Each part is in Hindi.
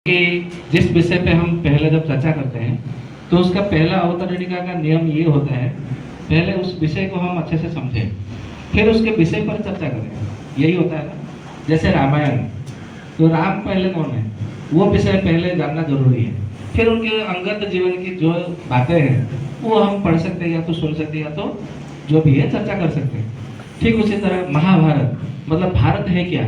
कि जिस विषय पे हम पहले जब चर्चा करते हैं तो उसका पहला अवतरणिका का नियम ये होता है, पहले उस विषय को हम अच्छे से समझें, फिर उसके विषय पर चर्चा करें। यही होता है ना। जैसे रामायण, तो राम पहले कौन है, वो विषय पहले जानना जरूरी है, फिर उनके अंगत जीवन की जो बातें हैं वो हम पढ़ सकते हैं, या तो सुन सकते हैं, या तो जो भी है चर्चा कर सकते हैं। ठीक उसी तरह महाभारत, मतलब भारत है क्या,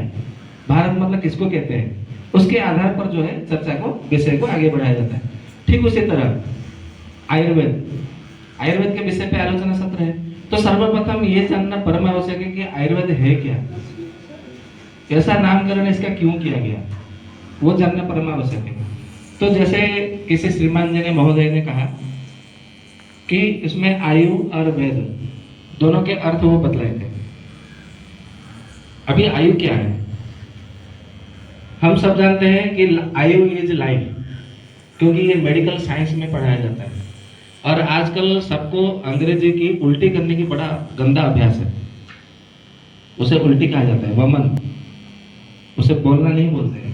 भारत मतलब किसको कहते हैं, उसके आधार पर जो है चर्चा को, विषय को आगे बढ़ाया जाता है। ठीक उसी तरह आयुर्वेद, आयुर्वेद के विषय पे आलोचना सत्र है, तो सर्वप्रथम ये जानना परम आवश्यक है कि आयुर्वेद है क्या, ऐसा नामकरण इसका क्यों किया गया, वो जानना परम आवश्यक है। तो जैसे किसी श्रीमान जी ने, महोदय ने कहा कि इसमें आयु और वेद दोनों के अर्थ वो बतलाए थे। अभी आयु क्या है, हम सब जानते हैं कि आयु इज लाइफ, क्योंकि ये मेडिकल साइंस में पढ़ाया जाता है। और आजकल सबको अंग्रेजी की उल्टी करने की बड़ा गंदा अभ्यास है, उसे उल्टी कहा जाता है, वमन, उसे बोलना नहीं बोलते हैं।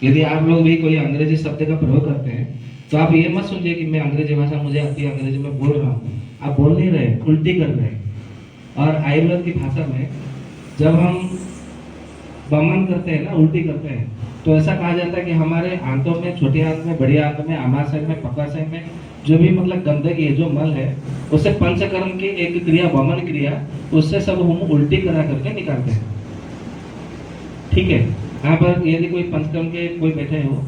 यदि आप लोग भी कोई अंग्रेजी शब्द का प्रयोग करते हैं तो आप ये मत समझिए कि मैं अंग्रेजी भाषा मुझे आती है, अंग्रेजी में बोल रहा हूँ, आप बोल नहीं रहे, उल्टी कर रहे हैं। और आयुर्वेद की भाषा में जब हम वमन करते हैं ना, उल्टी करते हैं, तो ऐसा कहा जाता है कि हमारे आंतों में, छोटी आंत में, बड़ी आंत में, आमाशय में, पकाशय में जो भी मतलब गंदगी है, जो मल है, उससे पंचकर्म की एक क्रिया, वमन क्रिया, उससे सब हम उल्टी करा करके निकालते हैं। ठीक है, यहाँ पर यदि कोई पंचकर्म के कोई बैठे हो,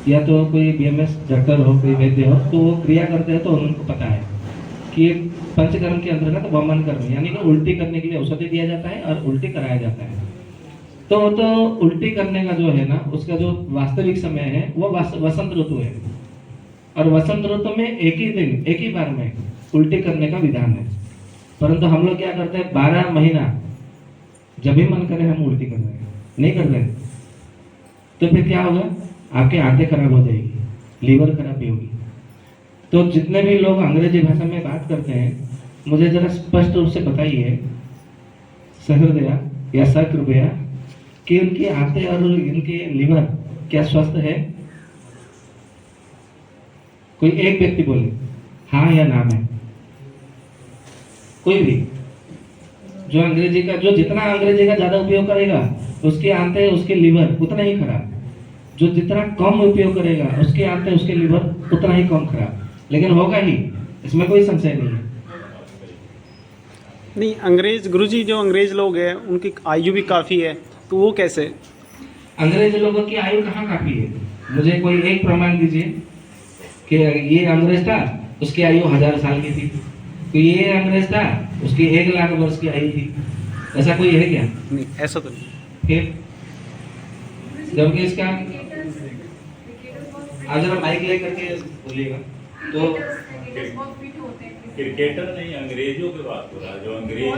या तो कोई बीएमएस डॉक्टर हो, कोई वैद्य हो, तो वो क्रिया करते हैं, तो उनको पता है कि पंचकर्म के अंतर्गत वमन कर्म, यानी कि उल्टी करने के लिए औषधि दिया जाता है और उल्टी कराया जाता है। तो उल्टी करने का जो है ना, उसका जो वास्तविक समय है वो वसंत ऋतु है, और वसंत ऋतु में एक ही दिन, एक ही बार में उल्टी करने का विधान है। परंतु हम लोग क्या करते हैं, 12 महीना जब भी मन करे हम उल्टी कर रहे हैं, नहीं कर रहे, तो फिर क्या होगा, आपके आंतें खराब हो जाएगी, लीवर खराबी होगी। तो जितने भी लोग अंग्रेजी भाषा में बात करते हैं, मुझे जरा स्पष्ट रूप से बताइए सहृदया या सकृपया कि उनकी आंतें और इनके लिवर क्या स्वस्थ है। कोई एक व्यक्ति बोले हाँ या ना में, कोई भी जो अंग्रेजी का, जो जितना अंग्रेजी का ज्यादा उपयोग करेगा उसके आंतें, उसके लिवर उतना ही खराब, जो जितना कम उपयोग करेगा उसके आंतें, उसके लिवर उतना ही कम खराब, लेकिन होगा ही, इसमें कोई संशय नहीं है। नहीं, अंग्रेज गुरुजी, जो अंग्रेज लोग हैं उनकी आयु भी काफ़ी है, तो वो कैसे? अंग्रेज लोगों की आयु कहाँ काफी है, मुझे कोई एक प्रमाण दीजिए कि ये अंग्रेज था, उसकी आयु 1000 साल की थी, तो ये अंग्रेज था, उसकी 1 लाख वर्ष की आयु थी, ऐसा कोई है क्या? नहीं, ऐसा तो नहीं। फिर जबकि इसका, आज जरा माइक ले करके बोलिएगा। तो क्रिकेटर नहीं, अंग्रेजों की बात हो रहा है, जो अंग्रेज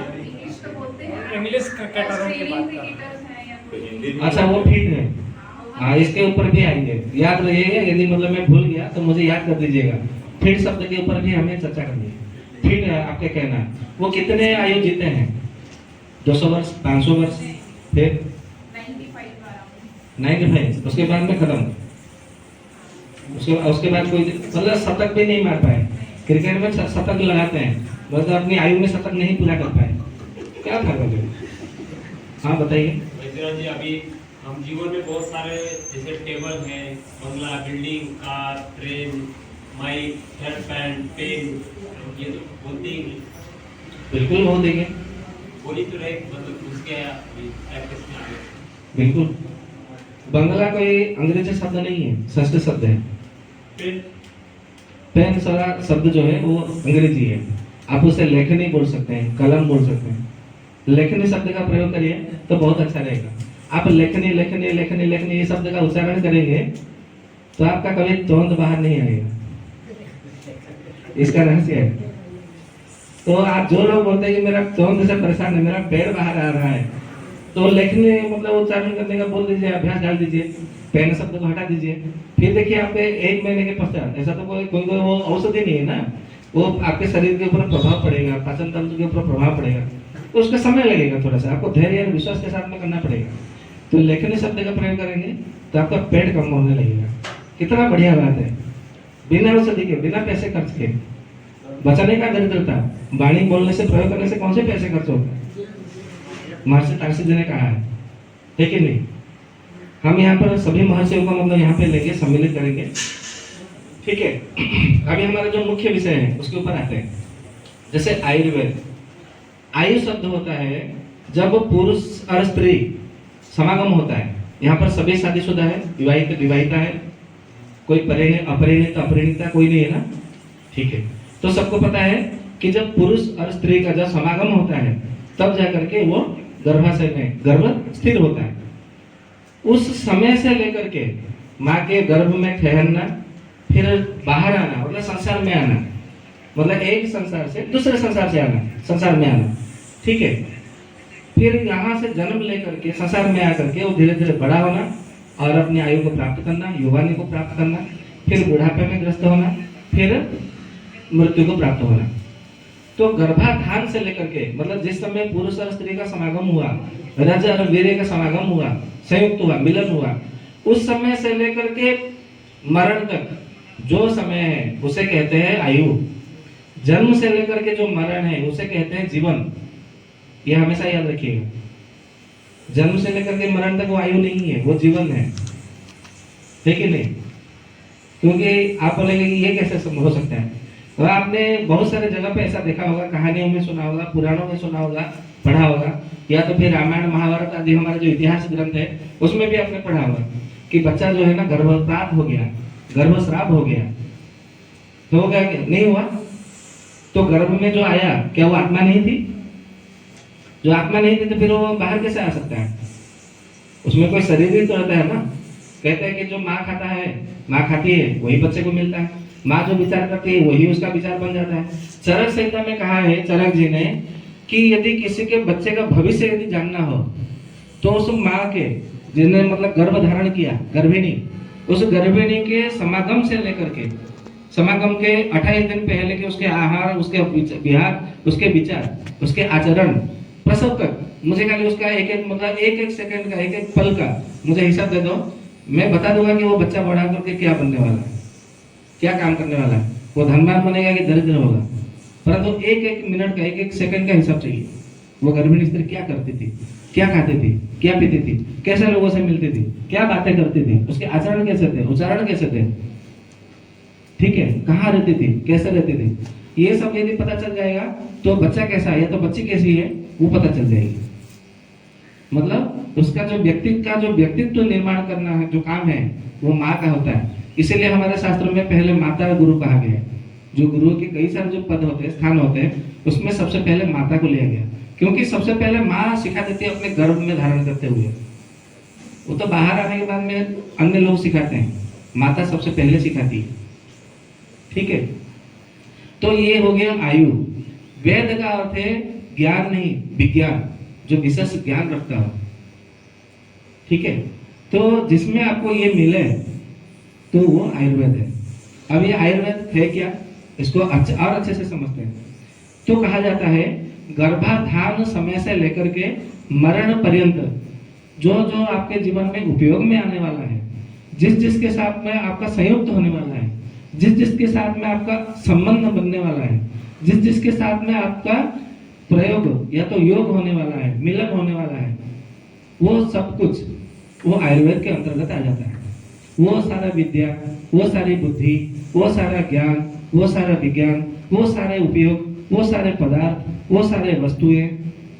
इंग्लिश क्रिकेटरों की बात कर रहे हैं। तो हिंदी में, अच्छा वो ठीक है, हाँ इसके ऊपर भी आएंगे, याद रखिएगा, यदि मतलब मैं भूल गया तो मुझे याद कर दीजिएगा। फिर शब्द के ऊपर भी हमें चर्चा करनी है। फिर आपके कहना, वो कितने आयु जीते हैं, 200 वर्ष, 500 वर्ष, फिर 95, उसके बाद में खत्म, उसके बाद कोई मतलब शतक भी नहीं मार पाए। क्रिकेट में शतक लगाते हैं, मतलब अपनी आयु में शतक नहीं पूरा कर पाए, क्या था मुझे? हाँ बताइए। वैद्यनाथ जी, अभी हम जीवन में बहुत सारे जैसे टेबल है, बंगला, building, car, train, mic, hair pant, pen, ये तो बोलते ही नहीं। बिल्कुल बोल देंगे, बोली तो रहे, मतलब उसके प्रैक्टिस में आगे। बिल्कुल। बंगला कोई अंग्रेजी शब्द नहीं है, संस्कृत शब्द है। पेन, पेन सारा शब्द जो है वो अंग्रेजी है। आप उसे लेखनी बोल सकते हैं, कलम बोल सकते हैं। लेखनी शब्द का प्रयोग करिए तो बहुत अच्छा रहेगा। आप लेखनी लेखनी लेखनी लेखनी ये शब्द का उच्चारण करेंगे तो आपका कभी द्वंद बाहर नहीं आएगा, इसका रहस्य है। तो आप जो लोग बोलते हैं कि मेरा द्वंद से परेशान है, मेरा पैर बाहर आ रहा है, तो लेखनी मतलब उच्चारण करने का बोल दीजिए, अभ्यास डाल दीजिए, पेन शब्द को हटा दीजिए। फिर देखिए आपके 1 महीने के पश्चात, ऐसा तो कोई वो औषधि नहीं है ना, वो आपके शरीर के ऊपर प्रभाव पड़ेगा, पाचन तंत्र के ऊपर प्रभाव पड़ेगा, तो उसका समय लगेगा, थोड़ा सा आपको धैर्य और विश्वास के साथ में करना पड़ेगा। तो लेखनी शब्द का प्रयोग करेंगे तो आपका पेट कम होने लगेगा, कितना बढ़िया बात है, बिना औषधि के, बिना पैसे खर्च के बचाने का दरिद्रता। वाणी बोलने से, प्रयोग करने से कौन से पैसे खर्च होते हैं? महर्षि तारसी जी ने कहा है कि नहीं? हम यहाँ पर सभी महर्षियों को मतलब यहाँ पे लेंगे, सम्मिलित करेंगे, ठीक है। अभी हमारा जो मुख्य विषय है उसके ऊपर आते हैं। जैसे आयुर्वेद, आयु शब्द होता है जब पुरुष और स्त्री समागम होता है। यहाँ पर सभी शादीशुदा है, विवाहित विवाहिता है, कोई परिणित अपरिणित अपरिणिता कोई नहीं है ना, ठीक है। तो सबको पता है कि जब पुरुष और स्त्री का जब समागम होता है तब जाकर के वो गर्भाशय में गर्भ स्थिर होता है। उस समय से लेकर के माँ के गर्भ में ठहरना, फिर बाहर आना, मतलब संसार में आना, मतलब एक संसार से दूसरे संसार से आना, संसार में आना, ठीक है। फिर यहाँ से जन्म लेकर के संसार में आकर के वो धीरे धीरे बड़ा होना और अपनी आयु को प्राप्त करना, युवानी को प्राप्त करना, फिर बुढ़ापे में ग्रस्त होना, फिर मृत्यु को प्राप्त होना। तो गर्भाधान से लेकर के, मतलब जिस समय पुरुष और स्त्री का समागम हुआ, रज और वीर्य का समागम हुआ, संयुक्त हुआ, मिलन हुआ, उस समय से लेकर के मरण तक जो समय है उसे कहते हैं आयु। जन्म से लेकर के जो मरण है उसे कहते हैं जीवन। ये हमेशा याद रखिएगा, जन्म से लेकर के मरण तक वो आयु नहीं है, वो जीवन है, ठीक है नहीं? क्योंकि आप बोलेंगे कि ये कैसे हो सकता है? तो आपने बहुत सारे जगह पे ऐसा देखा होगा, कहानियों में सुना होगा, पुराणों में सुना होगा, पढ़ा होगा, या तो फिर रामायण महाभारत आदि हमारे जो इतिहास ग्रंथ है उसमें भी आपने पढ़ा होगा कि बच्चा जो है ना गर्भपात हो गया, गर्भस्राव हो गया, तो हो गया क्या? नहीं हुआ। तो गर्भ में जो आया क्या वो आत्मा नहीं थी? जो आत्मा नहीं थी तो फिर वो बाहर कैसे आ सकता है? उसमें कोई शरीर ही तो रहता है ना। कहते हैं कि जो माँ खाता है, माँ खाती है वही बच्चे को मिलता है, माँ जो विचार करती है वही उसका विचार बन जाता है। चरक संहिता में कहा है चरक जी ने कि यदि किसी के बच्चे का भविष्य यदि जानना हो तो उस माँ के जिसने मतलब गर्भ धारण किया, गर्भिणी, उस गर्भिणी के समागम से लेकर के समागम के 28 दिन पहले के उसके आहार, उसके विहार, उसके विचार, उसके आचरण, प्रसव तक, मुझे खाली उसका एक एक मतलब एक एक सेकंड का, एक एक पल का मुझे हिसाब दे दो, मैं बता दूंगा कि वो बच्चा बड़ा करके क्या बनने वाला है, क्या काम करने वाला है, वो धनवान बनेगा कि दरिद्र होगा। परंतु एक एक मिनट का, एक एक सेकंड का हिसाब चाहिए। वो गर्भिणी स्त्री क्या करती थी, क्या खाती थी, क्या पीती थी, कैसे लोगों से मिलती थी, क्या बातें करती थी, उसके आचरण कैसे थे, उच्चारण कैसे थे, ठीक है, कहाँ रहती थी, कैसे रहती थी, ये सब यदि पता चल जाएगा तो बच्चा कैसा है या तो बच्ची कैसी है वो पता चल जाएगी। मतलब उसका जो व्यक्तित्व निर्माण करना है, जो काम है वो माँ का होता है। इसीलिए हमारे शास्त्रों में पहले माता गुरु कहा गया है। जो गुरु के कई सारे जो पद होते हैं, स्थान होते हैं, उसमें सबसे पहले माता को लिया गया, क्योंकि सबसे पहले माँ सिखा देती है अपने गर्भ में धारण करते हुए। वो तो बाहर आने के बाद में अन्य लोग सिखाते हैं, माता सबसे पहले सिखाती है, ठीक है। तो ये हो गया आयु। वेद का अर्थ है ज्ञान नहीं, विज्ञान, जो विशेष ज्ञान रखता हो, ठीक है। तो जिसमें आपको ये मिले तो वो आयुर्वेद है। अब ये आयुर्वेद है क्या, इसको और अच्छे से समझते हैं। तो कहा जाता है गर्भाधान समय से लेकर के मरण पर्यंत जो जो आपके जीवन में उपयोग में आने वाला है, जिस जिसके साथ में आपका संयुक्त होने वाला है, जिस जिसके साथ में आपका संबंध बनने वाला है, जिस जिसके साथ में आपका प्रयोग या तो योग होने वाला है, मिलन होने वाला है, वो सब कुछ वो आयुर्वेद के अंतर्गत आ जाता है। वो सारा विद्या, वो सारी बुद्धि, वो सारा ज्ञान, वो सारा विज्ञान, वो सारे उपयोग, वो सारे पदार्थ, वो सारे वस्तुएं,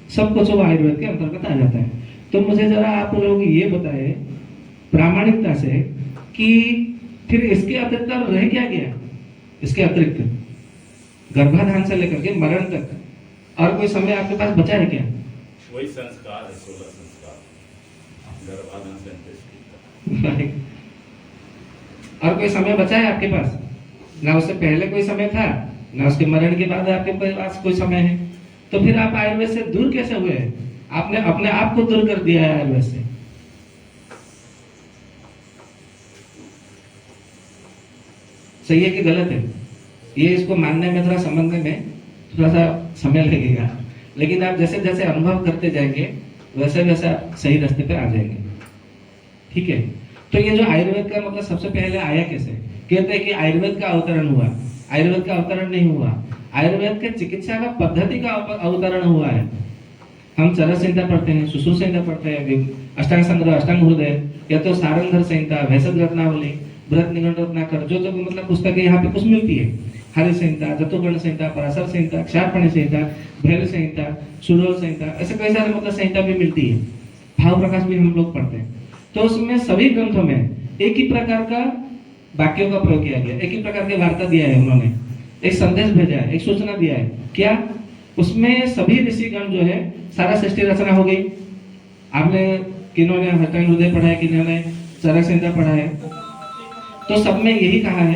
सब कुछ वो आयुर्वेद के अंतर्गत आ जाता है। तो मुझे जरा आप लोग ये बताए प्रामाणिकता से कि फिर इसके अतिरिक्त रह क्या गया, इसके अतिरिक्त गर्भाधान से लेकर के मरण तक और कोई समय आपके पास बचा है क्या? वही संस्कार है, 16 संस्कार गर्भाधान से अंत्येष्टि तक। और कोई समय बचा है आपके पास? ना उससे पहले कोई समय था, ना उसके मरण के बाद आपके पास कोई समय है। तो फिर आप आयुर्वेद से दूर कैसे हुए हैं? आपने अपने आप को दूर कर दिया है आयुर्वेद से। सही है कि गलत है? ये इसको मानने में, थोड़ा समझने में थोड़ा सा समय लगेगा, लेकिन आप जैसे जैसे अनुभव करते जाएंगे वैसे वैसे आप सही रास्ते पे आ जाएंगे, ठीक है। तो ये जो आयुर्वेद का मतलब सबसे पहले आया कैसे? कहते हैं कि आयुर्वेद का अवतरण हुआ। आयुर्वेद का अवतरण नहीं हुआ, आयुर्वेद के चिकित्सा का पद्धति का अवतरण हुआ है। हम चरक संहिता पढ़ते हैं, सुश्रुत संहिता पढ़ते हैं, अष्टांग संग्रह, अष्टांग हृदय, या तो सारंगधर संहिता, भैषज रत्नावली, व्रत निगंड रत्नाकर, जो जो मतलब पुस्तकें यहाँ पे कुछ मिलती है, हरि संहिता, जतुगण संहिता, पराशर संहिता, क्षारपाणी संहिता, भैल संहिता, सुडोल संहिता, ऐसे कई सारे मतलब संहिता भी मिलती है। भाव प्रकाश भी हम लोग पढ़ते हैं। तो उसमें सभी ग्रंथों में एक ही प्रकार का वाक्यों का प्रयोग किया गया, एक ही प्रकार के वार्ता दिया है उन्होंने, एक संदेश भेजा है, एक सूचना दिया है। क्या उसमें सभी ऋषिगण जो है सारा सृष्टि रचना हो गई। आपने किन्होंने अष्टांग हृदय पढ़ा है, किन्होंने चरक संहिता पढ़ा है, तो सब में यही कहा है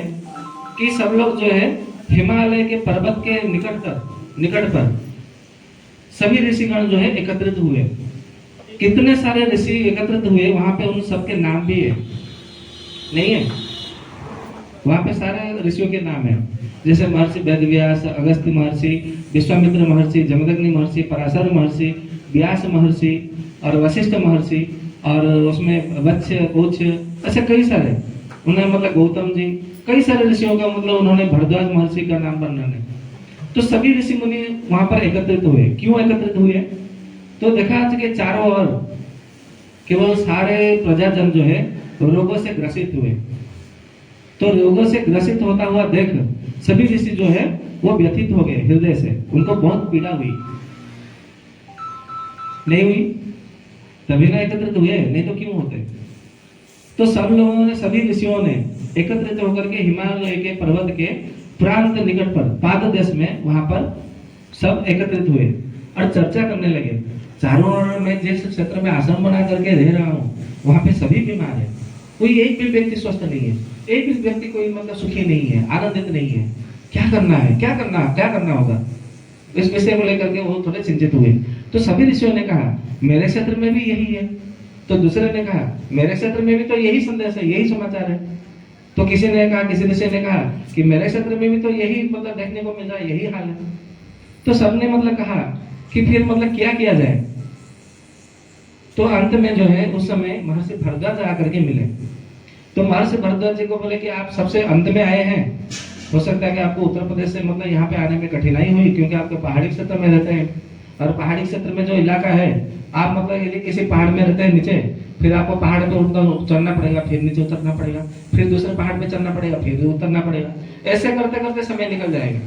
कि सब लोग जो है हिमालय के पर्वत के निकट पर सभी ऋषिगण जो है एकत्रित हुए। कितने सारे ऋषि एकत्रित हुए वहां पे, उन सबके नाम भी है, नहीं है? वहां पे सारे ऋषियों के नाम है, जैसे महर्षि वेदव्यास, अगस्त्य महर्षि, विश्वामित्र महर्षि, जमदग्नि महर्षि, पराशर महर्षि, व्यास महर्षि और वशिष्ठ महर्षि, और उसमें वत्स, कोच, ऐसे कई सारे उन्होंने मतलब गौतम जी, कई सारे ऋषियों का मतलब उन्होंने, भरद्वाज महर्षि का नाम वर्णन है। तो सभी ऋषि मुनि वहां पर एकत्रित हुए। क्यों एकत्रित हुए? तो देखा कि चारों ओर केवल सारे प्रजाजन जो है रोगों से ग्रसित हुए। तो रोगों से ग्रसित होता हुआ देख सभी ऋषि जो है वो व्यथित हो गए हृदय से, उनको बहुत पीड़ा हुई। नहीं हुई तभी ना एकत्रित हुए, नहीं तो क्यों होते? तो सब लोगों ने, सभी ऋषियों ने एकत्रित होकर के हिमालय के पर्वत के प्रांत निकट पर, पाद देश में, वहां पर सब एकत्रित हुए और चर्चा करने लगे। चारों ओर मैं जिस क्षेत्र में आश्रम बना करके रह रहा हूँ वहां पे सभी बीमार है, कोई एक भी व्यक्ति स्वस्थ नहीं है, एक भी व्यक्ति कोई मतलब सुखी नहीं है, आनंदित नहीं है। क्या करना है, क्या करना होगा? इस विषय को लेकर के वो थोड़े चिंतित हुए। तो सभी ऋषियों ने कहा मेरे क्षेत्र में भी यही है। तो दूसरे ने कहा मेरे क्षेत्र में भी तो यही संदेश है, यही समाचार है। तो किसी ने कहा, किसी ऋषि ने कहा कि मेरे क्षेत्र में भी तो यही मतलब देखने को मिल रहा है, यही हाल है। तो सबने मतलब कहा कि फिर मतलब क्या किया जाए? तो अंत में जो है उस समय महर्षि भरद्वाज आकर के मिले। तो महर्षि भरद्वाज जी को बोले कि आप सबसे अंत में आए हैं, हो सकता है कि आपको उत्तर प्रदेश से मतलब यहाँ पे आने में कठिनाई हुई, क्योंकि आपके पहाड़ी क्षेत्र में रहते हैं, और पहाड़ी क्षेत्र में जो इलाका है, आप मतलब यदि किसी पहाड़ में रहते हैं नीचे, फिर आपको पहाड़ पे उठकर चढ़ना पड़ेगा, फिर नीचे उतरना पड़ेगा, फिर दूसरे पहाड़ पे चढ़ना पड़ेगा, फिर उतरना पड़ेगा, ऐसे करते करते समय निकल जाएगा।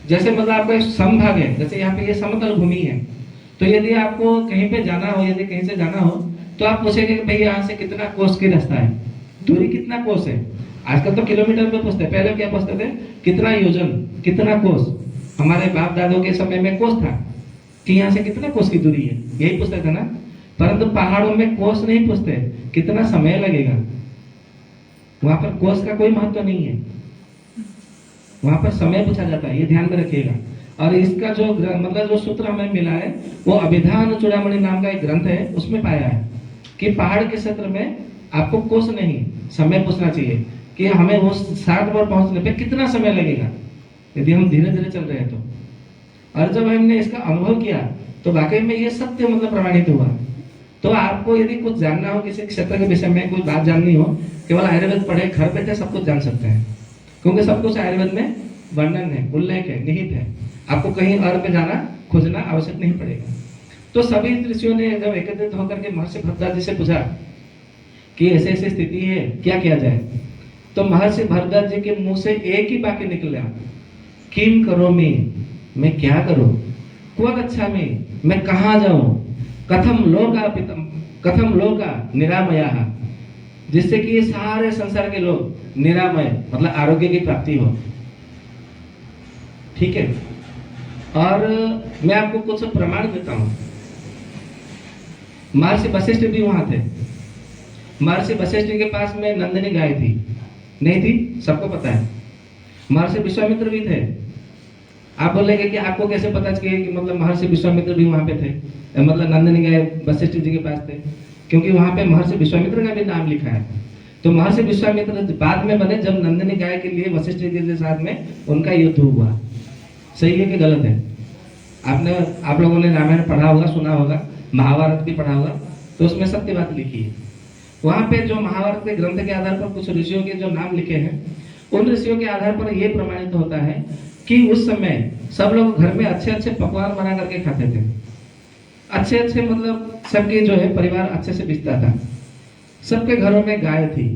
जैसे मतलब आपका संभाग है, जैसे यहाँ पे ये समतल भूमि है, तो यदि आपको कहीं पे जाना हो, यदि कहीं से जाना हो, तो आप पूछेंगे कि भाई यहाँ से कितना कोस की रास्ता है, दूरी कितना कोस है। आजकल तो किलोमीटर में पूछते हैं, पहले क्या पूछते थे? कितना योजन, कितना कोस। हमारे बाप दादों के समय में कोस था कि यहाँ से कितना कोस की दूरी है, यही पूछते थे ना। परंतु पहाड़ों में कोस नहीं पूछते, कितना समय लगेगा। वहां पर कोस का कोई महत्व नहीं है, वहां पर समय पूछा जाता है, ये ध्यान में रखिएगा। और इसका जो मतलब जो सूत्र हमें मिला है वो अभिधान चूड़ामणि नाम का एक ग्रंथ है, उसमें पाया है कि पहाड़ के क्षेत्र में आपको कोस नहीं, समय पूछना चाहिए कि हमें वो 60 पर पहुंचने पे कितना समय लगेगा, यदि हम धीरे धीरे चल रहे हैं तो। और जब हमने इसका अनुभव किया तो वाकई में ये सत्य मतलब प्रमाणित हुआ। तो आपको यदि कुछ जानना हो, किसी क्षेत्र के विषय में कोई बात जाननी हो, केवल आयुर्वेद पढ़े, घर बैठे सब कुछ जान सकते हैं, क्योंकि सब कुछ आयुर्वेद में वर्णन है, उल्लेख है, निहित है। आपको कहीं और पे जाना, खोजना आवश्यक नहीं पड़ेगा। तो सभी ऋषियों ने जब एकत्रित होकर के महर्षि भरद्वाज जी से पूछा कि ऐसे ऐसी स्थिति है, क्या किया जाए? तो महर्षि भरद्वाज जी के मुंह से एक ही वाक्य निकला, किम करोमि, मैं क्या करूं, क्व गच्छामि, मैं कहां जाऊं, कथम लोका निरामयाः, जिससे कि ये सारे संसार के लोग निरामय मतलब आरोग्य की प्राप्ति हो। ठीक है, और मैं आपको कुछ प्रमाण देता हूं। महर्षि वशिष्ठ भी वहां थे। महर्षि वशिष्ठ के पास में नंदिनी गाय थी, नहीं थी? सबको पता है। महर्षि विश्वामित्र भी थे। आप बोलेंगे कि आपको कैसे पता चले कि मतलब महर्षि विश्वामित्र भी वहां पे थे, मतलब नंदिनी गाय वशिष्ठ जी के पास थे? क्योंकि वहां पे महर्षि विश्वामित्र का भी नाम लिखा है। तो महर्षि विश्वामित्र बाद में बने जब नंदिनी गाय के लिए वशिष्ठ जी के साथ में उनका युद्ध हुआ। सही है कि गलत है? आप लोगों ने रामायण पढ़ा होगा, सुना होगा, महाभारत भी पढ़ा होगा, तो उसमें सत्य बात लिखी है। वहाँ पे जो महाभारत के ग्रंथ के आधार पर कुछ ऋषियों के जो नाम लिखे हैं, उन ऋषियों के आधार पर यह प्रमाणित होता है कि उस समय सब लोग घर में अच्छे अच्छे पकवान बना करके खाते थे। अच्छे अच्छे मतलब सबके जो है परिवार अच्छे से बिकता था, सबके घरों में गाय थी,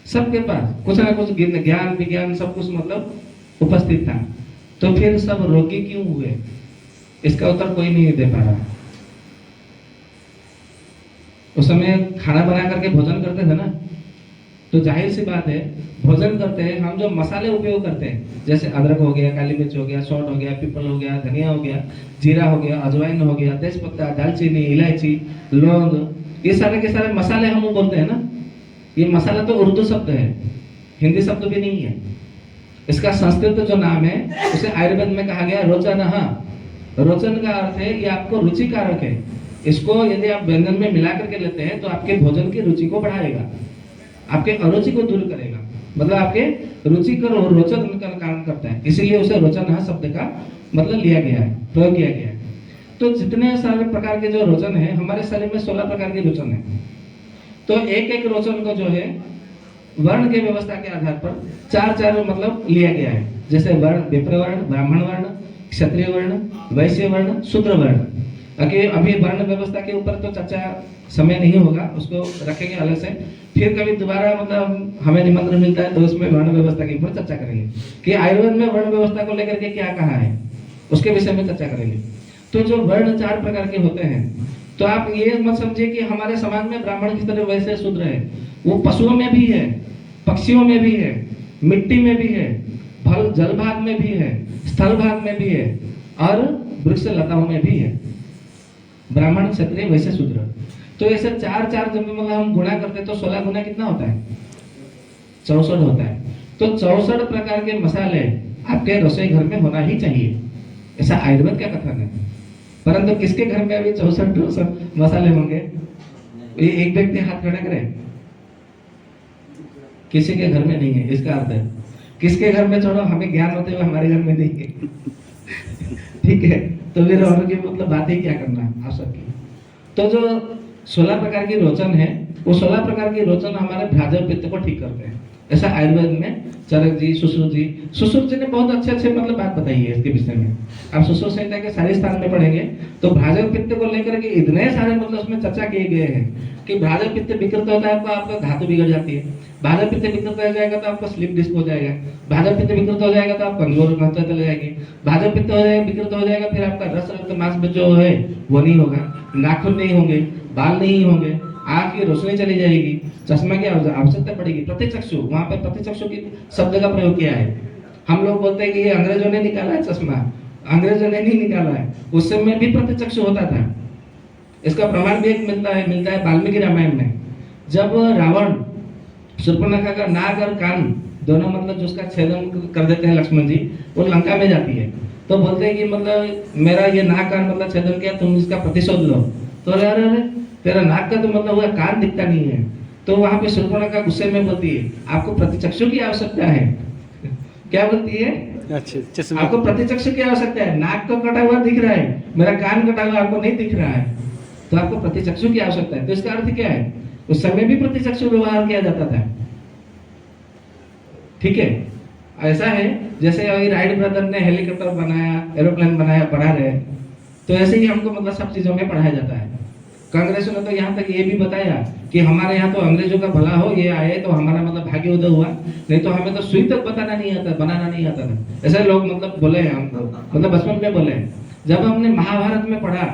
सबके पास कुछ ना कुछ ज्ञान विज्ञान सब कुछ मतलब उपस्थित था। तो फिर सब रोगी क्यों हुए, इसका उत्तर कोई नहीं दे पा रहा। उस समय खाना बना करके भोजन करते थे ना, तो जाहिर सी बात है भोजन करते हैं हम जो मसाले उपयोग करते हैं, जैसे अदरक हो गया, काली मिर्च हो गया, सौंठ हो गया, पीपल हो गया, धनिया हो गया, जीरा हो गया, अजवाइन हो गया, तेजपत्ता, दालचीनी, इलायची, लौंग, ये सारे के सारे मसाले हम बोलते हैं ना। ये मसाला तो उर्दू शब्द है, हिंदी शब्द भी नहीं है। इसका संस्कृत जो नाम है उसे आयुर्वेद में कहा गया रोचन। रोचन का अर्थ है ये आपको रुचिकारक है। इसको यदि आप व्यंजन में मिला करके लेते हैं तो आपके भोजन की रुचि को बढ़ाएगा, आपके अरुचि को दूर करेगा, मतलब आपके रुचिकर और रोचन का काम करता है। इसीलिए उसे रोचन शब्द का मतलब लिया गया है, प्रयोग किया गया है। तो जितने सारे प्रकार के जो रोचन है, हमारे शरीर में 16 प्रकार के रोचन है। तो एक एक रोचन को जो है वर्ण के व्यवस्था के आधार पर चार मतलब लिया गया है। जैसे वर्ण, विप्र वर्ण, ब्राह्मण वर्ण, क्षत्रिय वर्ण, वैश्य वर्ण, शूद्र वर्ण। अभी वर्ण व्यवस्था के ऊपर तो चर्चा समय नहीं होगा, उसको रखेंगे अलग से। फिर कभी दोबारा मतलब हमें निमंत्रण मिलता है तो उसमें वर्ण व्यवस्था के ऊपर चर्चा करेंगे कि आयुर्वेद में वर्ण व्यवस्था को लेकर के क्या कहा है, उसके विषय में चर्चा करेंगे। तो जो वर्ण 4 प्रकार के होते हैं, तो आप ये मत समझिए कि हमारे समाज में ब्राह्मण की तरह वैसे शूद्र है। वो पशुओं में भी है, पक्षियों में भी है, मिट्टी में भी है, जल भाग में भी है, स्थल भाग में भी है और वृक्ष लताओं में भी है। ब्राह्मण, क्षत्रिय, वैश्य, शूद्र। तो ऐसे 4 जब मतलब हम गुणा करते हैं तो 16 गुना कितना होता है? 64 होता है। तो 64 प्रकार के मसाले आपके रसोई घर में होना ही चाहिए, ऐसा आयुर्वेद का कथन है। परंतु किसके घर में अभी 64 मसाले होंगे? ये एक व्यक्ति हाथ खड़ा करे, किसी के घर में नहीं है। इसका अर्थ है किसके घर में छोड़ो, हमें ज्ञान होते हुए हमारे घर में नहीं है। ठीक है, तो फिर और की मतलब बात ही क्या करना आप सबकी। तो जो 16 प्रकार की रोचन है, वो 16 प्रकार की रोचन हमारे भ्राजक पित्त को ठीक करते हैं। ऐसा आयुर्वेद में चरक जी, सुश्रुत जी ने बहुत अच्छे मतलब बात बताई है इसके विषय में। आप सुश्रुत संहिता के सारे स्थान में पढ़ेंगे तो भ्राजक पित्त को लेकर के इतने सारे मतलब उसमें चर्चा किए गए हैं कि भ्राजक पित्त विकृत होता है तो आपका धातु बिगड़ जाती है, भ्राजक पित्त विकृत हो जाएगा तो आपका स्लिप डिस्क हो जाएगा, भ्राजक पित्त विकृत हो जाएगा तो आप कमजोर होते चले जाएंगे, भ्राजक पित्त विकृत हो जाएगा फिर आपका रस रक्त मांस में जो है वो नहीं होगा, नाखून नहीं होंगे, बाल नहीं होंगे, आँख की रोशनी चली जाएगी, चश्मा की आवश्यकता पड़ेगी। प्रतिचक्षु, वहाँ पे प्रतिचक्षु की शब्द का प्रयोग किया है। हम लोग बोलते हैं कि ये अंग्रेजों ने निकाला है चश्मा, अंग्रेजों ने नहीं निकाला है, उस समय भी प्रतिचक्षु होता था। इसका प्रमाण भी एक मिलता है वाल्मीकि रामायण में, जब रावण शूर्पणखा का नाक और कान दोनों मतलब जिसका छेदन कर देते हैं लक्ष्मण जी, वो लंका में जाती है तो बोलते हैं कि मतलब मेरा ये नाक कान मतलब छेदन किया, तुम इसका प्रतिशोध लो। तो अरे तेरा नाक का तो मतलब हुआ, कान दिखता नहीं है। तो वहां पे शूर्पणखा गुस्से में बोलती है आपको प्रतिचक्षु की आवश्यकता है। क्या बोलती है? अच्छा, आपको प्रतिचक्षु की आवश्यकता है, नाक तो कटा हुआ दिख रहा है, मेरा कान कटा हुआ आपको नहीं दिख रहा है, तो आपको प्रतिचक्षु की आवश्यकता है। तो इसका अर्थ क्या है? उस समय भी प्रतिचक्षु व्यवहार किया जाता था। ठीक है, ऐसा है जैसे अभी राइट ब्रदर ने हेलीकॉप्टर बनाया, एरोप्लेन बनाया, पढ़ा रहे, तो ऐसे ही हमको मतलब सब चीजों में पढ़ाया जाता है। कांग्रेस ने तो यहाँ तक ये भी बताया कि हमारे यहाँ तो अंग्रेजों का भला हो, ये आए तो हमारा मतलब भाग्य उदय हुआ, नहीं तो हमें तो सुई तक बनाना नहीं आता था। ऐसे लोग मतलब बोले हैं हमको, मतलब बचपन में बोले। जब हमने महाभारत में पढ़ा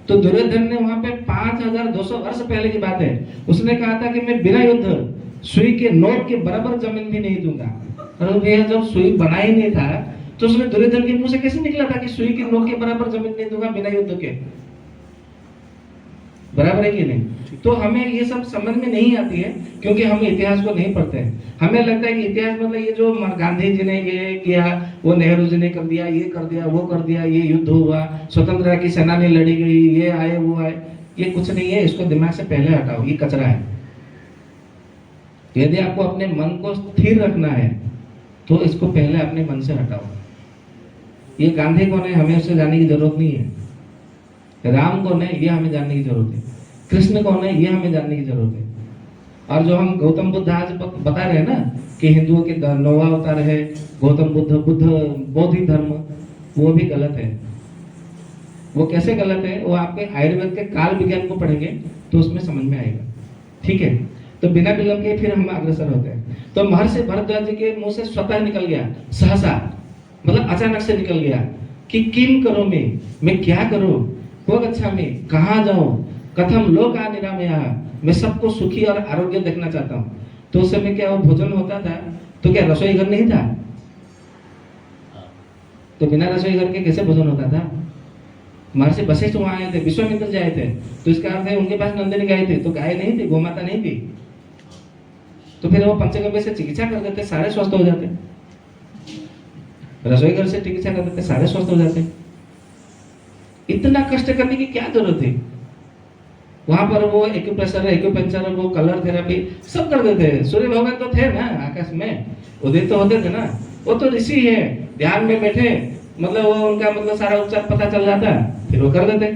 तो दुर्योधन ने वहां पे 5200 वर्ष पहले की बात है, उसने कहा था कि मैं बिना युद्ध सुई के नोक के बराबर जमीन भी नहीं दूंगा। और भैया जब सुई बना ही नहीं था तो उसने दुर्योधन के मुंह से कैसे निकला था कि सुई के नोक के बराबर जमीन नहीं दूंगा बिना युद्ध के? बराबर है कि नहीं? तो हमें ये सब समझ में नहीं आती है क्योंकि हम इतिहास को नहीं पढ़ते हैं। हमें लगता है कि इतिहास मतलब ये जो गांधी जी ने ये किया, वो नेहरू जी ने कर दिया, ये कर दिया, वो कर दिया, ये युद्ध हुआ, स्वतंत्रता की सेनानी लड़ी गई, ये आए वो आए, ये कुछ नहीं है। इसको दिमाग से पहले हटाओ, ये कचरा है। यदि आपको अपने मन को स्थिर रखना है तो इसको पहले अपने मन से हटाओ। ये गांधी कौन है हमें उससे जानने की जरूरत नहीं है, राम कौन है ये हमें जानने की जरूरत है, कृष्ण कौन है ये हमें जानने की जरूरत है। और जो हम गौतम बुद्ध आज बता रहे हैं ना कि हिंदुओं के 9वां अवतार है गौतम बुद्ध बौद्ध धर्म, वो भी गलत है। वो कैसे गलत है, वो आपके आयुर्वेद के काल विज्ञान को पढ़ेंगे तो उसमें समझ में आएगा। ठीक है, तो बिना विलंब के फिर हम अग्रसर होते हैं। तो महर्षि भरद्वाज जी के मुंह से स्वतः निकल गया, सहसा, मतलब अचानक से निकल गया कि किम करो मैं क्या करूं, को गच्छा में, कहाँ जाऊं, कथम लोक निरामया, मैं सबको सुखी और आरोग्य देखना चाहता हूं। तो उस समय क्या वो भोजन होता था, तो क्या रसोई घर नहीं था, तो बिना रसोई घर के कैसे भोजन होता था। महर्षि वशिष्ठ वहां आए थे, विश्वामित्र जी आए थे, तो इसका अर्थ है उनके पास नंदिनी गाय थी, तो गाय नहीं थी, गोमाता नहीं थी, तो फिर वो पंचगव्य से चिकित्सा कर देते, सारे स्वस्थ हो जाते। रसोई घर से चिकित्सा कर देते, सारे स्वस्थ हो जाते। इतना कष्ट करने की क्या जरूरत थी। वहां पर वो एक्यूप्रेशर, एक्यूपंक्चर, वो कलर थेरेपी सब कर देते। सूर्य भगवान तो थे ना आकाश में, उदित तो होते थे ना, वो तो ऋषि है, ध्यान में बैठे, मतलब वो उनका मतलब सारा उपचार पता चल जाता, फिर वो कर देते।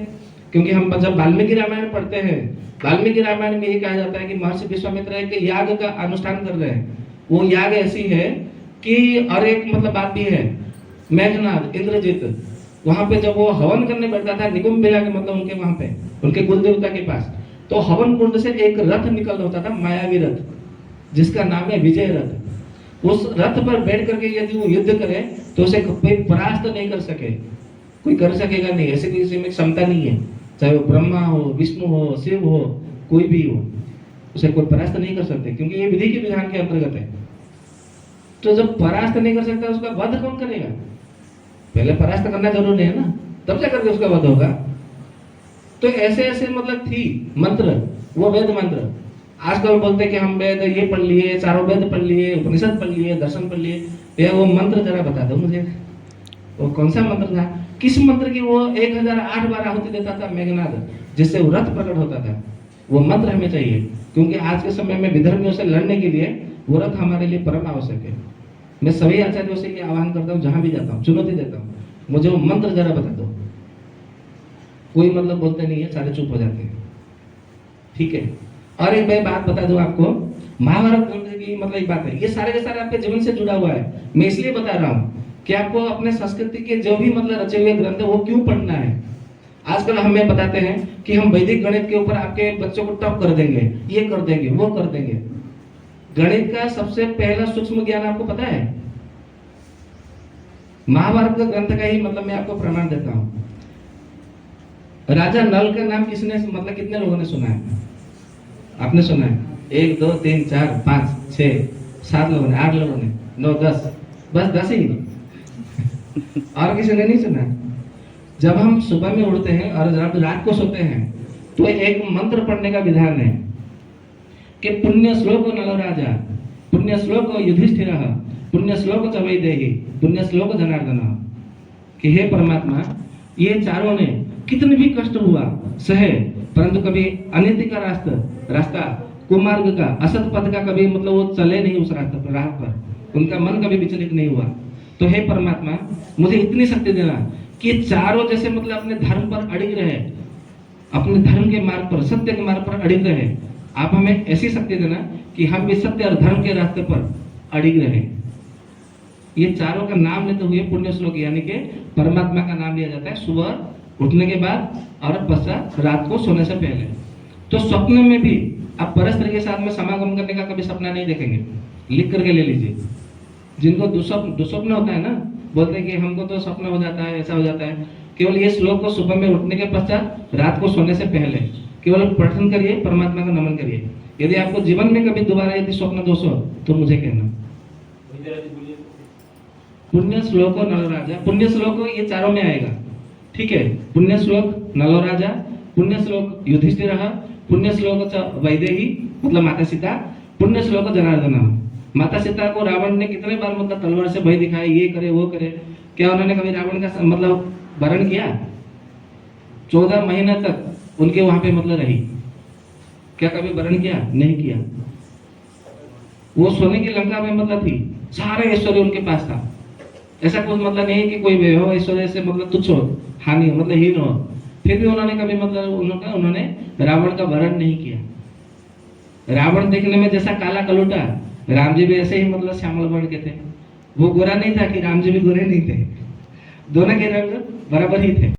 क्योंकि हम जब वाल्मीकि रामायण पढ़ते हैं, वाल्मीकि रामायण में ये कहा जाता है कि महर्षि विश्वामित्र एक याग का अनुष्ठान कर रहे हैं। वो याग ऐसी है कि, और एक मतलब बात भी है, मेघनाद इंद्रजीत वहां पे जब वो हवन करने बैठता था निकुंभ के मतलब उनके वहां पे उनके कुल देवता के पास, तो हवन कुंड से एक रथ निकल होता था, मायावी रथ, जिसका नाम है विजय रथ। उस रथ पर बैठ करके यदि वो युद्ध करे तो उसे कोई परास्त नहीं कर सके, कोई कर सकेगा नहीं, ऐसे किसी में क्षमता नहीं है, चाहे वो ब्रह्मा हो, विष्णु हो, शिव हो, कोई भी हो, उसे कोई परास्त नहीं कर सकते, क्योंकि ये विधि के विधान के अंतर्गत है। तो जब परास्त नहीं कर सकता उसका वध कौन करेगा, पहले परास्त करना जरूरी है ना, तब जा करके उसका वध होगा। तो ऐसे ऐसे मतलब थी मंत्र, वो वेद मंत्र। आजकल बोलते कि हम वेद ये पढ़ लिए, चारों वेद पढ़ लिए, उपनिषद पढ़ लिए, दर्शन पढ़ लिए, ये वो मंत्र जरा बता दो मुझे, वो कौन सा मंत्र था, किस मंत्र की वो 1008 बार आहुति देता था मेघनाद, जिससे वो रथ प्रकट होता था। वो मंत्र हमें चाहिए, क्योंकि आज के समय में विधर्मियों से लड़ने के लिए वो रथ हमारे लिए परम आवश्यक है। मैं सभी आचार्यों से ये आह्वान करता हूँ, जहां भी जाता हूँ चुनौती देता हूँ, मुझे वो मंत्र जरा बता दो। कोई मतलब बोलते नहीं है, सारे चुप हो जाते हैं। ठीक है, और एक मैं बात बता दूं आपको, महाभारत ग्रंथ की मतलब एक बात है, ये सारे के सारे आपके जीवन से जुड़ा हुआ है। मैं इसलिए बता रहा हूँ कि आपको अपने संस्कृति के जो भी मतलब रचे हुए ग्रंथ है वो क्यों पढ़ना है। आजकल हमें बताते हैं कि हम वैदिक गणित के ऊपर आपके बच्चों को टॉप कर देंगे, ये कर देंगे, वो कर देंगे। गणित का सबसे पहला सूक्ष्म ज्ञान आपको पता है, महाभारत का ग्रंथ का ही मतलब मैं आपको प्रमाण देता हूँ। राजा नल का नाम किसने मतलब कितने लोगों ने सुना है, आपने सुना है? 1 2 3 4 5 6 7 लोगों ने, 8 लोगों ने, 9 10, बस 10 ही और किसी ने नहीं सुना। जब हम सुबह में उठते हैं और जब रात को सोते हैं तो एक मंत्र पढ़ने का विधान है कि पुण्य श्लोक नलो राजा, पुण्य श्लोक युधिष्ठिर, पुण्य श्लोक च वैदेही, पुण्य श्लोक जनार्दन, कि हे परमात्मा, ये चारों ने कितने भी कष्ट हुआ सहे, परंतु कभी अनिति का रास्ता कुमार्ग का, असत पथ का कभी मतलब वो चले नहीं उस रास्ते पर, राह पर उनका मन कभी विचलित नहीं हुआ। तो हे परमात्मा, मुझे इतनी शक्ति देना कि चारों जैसे मतलब अपने धर्म पर अड़िग रहे, अपने धर्म के मार्ग पर, सत्य के मार्ग पर अड़िग रहे। आप हमें ऐसी शक्ति देना कि हम भी सत्य और धर्म के रास्ते पर अड़िग रहे। ये चारों का नाम लेते हुए पुण्य श्लोक, यानी कि परमात्मा का नाम लिया जाता है सुबह उठने के बाद और पश्चात रात को सोने से पहले। तो स्वप्न में भी आप परस्त्री के साथ में समागम करने का कभी सपना नहीं देखेंगे, लिख करके ले लीजिए। जिनको दुस्वप्न होता है ना, बोलते हैं कि हमको तो स्वप्न हो जाता है, ऐसा हो जाता है, केवल ये श्लोक को सुबह में उठने के पश्चात रात को सोने से पहले केवल पठन करिए, परमात्मा का नमन करिए। यदि आपको जीवन में कभी दोबारा यदि स्वप्न दोष हो तो मुझे कहना। पुण्य श्लोक नलो राजा, पुण्य श्लोक ये चारों में आएगा, ठीक है। पुण्य श्लोक नलो राजा, पुण्य श्लोक युधिष्ठिर, पुण्य श्लोक वैदेही मतलब माता सीता, पुण्य श्लोक जनार्दन। माता सीता को रावण ने कितने बार मतलब तलवार से भय दिखाया, ये करे वो करे, क्या उन्होंने कभी रावण का मतलब वरण किया? 14 महीने तक उनके वहां पे मतलब रही, क्या कभी वरण किया? नहीं किया। वो सोने की लंका में मतलब थी, सारे ऐश्वर्य उनके पास था। ऐसा कुछ मतलब नहीं कि कोई वैभव ऐश्वर्य से मतलब तुच्छ हो, हानि मतलब हीन हो, फिर भी उन्होंने कभी मतलब उन्होंने रावण का वरण नहीं किया। रावण देखने में जैसा काला कलूटा, राम जी भी ऐसे ही मतलब श्यामल वर्ण के थे। वो गोरा नहीं था कि राम जी भी गोरे नहीं थे, दोनों के रंग बराबर ही थे।